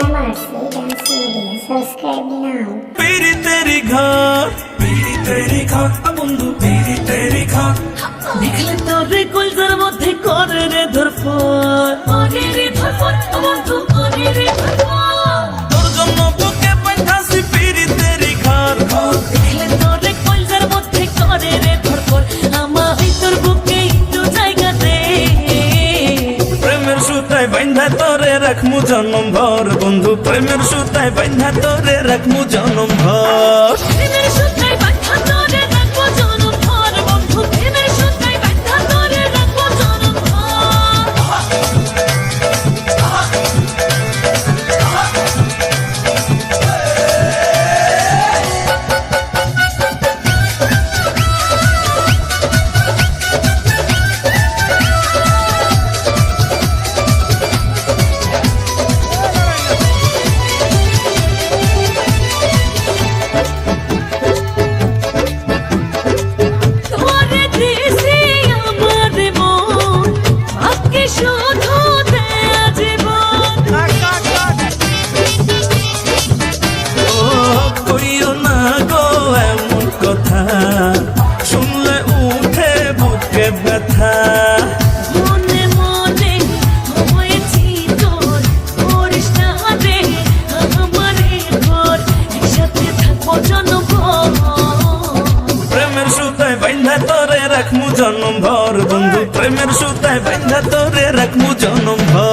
Marcy Dance Media. Subscribe now. पीरी तेरी घर बंधु पीरी तेरी घर দেখলে তোরে কলজার মধ্যে করে রে ধরফর বন্ধু করে রে ধরফর তোর জন্য বুকে পাঠাছি পীরি তেরি ঘর দেখলে তোরে কলজার মধ্যে করে রে ধরফর আমার তোর বুকে একটু জায়গা দে প্রেমের সুতায় বাঁধা তোরে রাখমু জনম ভর বন্ধু প্রেমের সুতায় বাঁধা তোরে রাখমু জনম ভর প্রেমের সুতায় বাঁধা তোরে রাখবো জনম ভর বন্ধু প্রেমের সুতায় বাঁধা তোরে রাখবো জনম ভর তোরে দিছি আমার মন আজকে শুধু দেয়া জীবন ও কইও না গো এমন কথা শুনলে উঠে বুকে ব্যথা মনে মনে হয়েছি তোর করিস না রে আমারে ঘর একসাথে থাকবো জনভর প্রেমের সুতায় বাঁধা তোরে রাখমু জনম ভর বন্ধু প্রেমের সুতায় বাঁধা তোরে রাখমু জনম ভর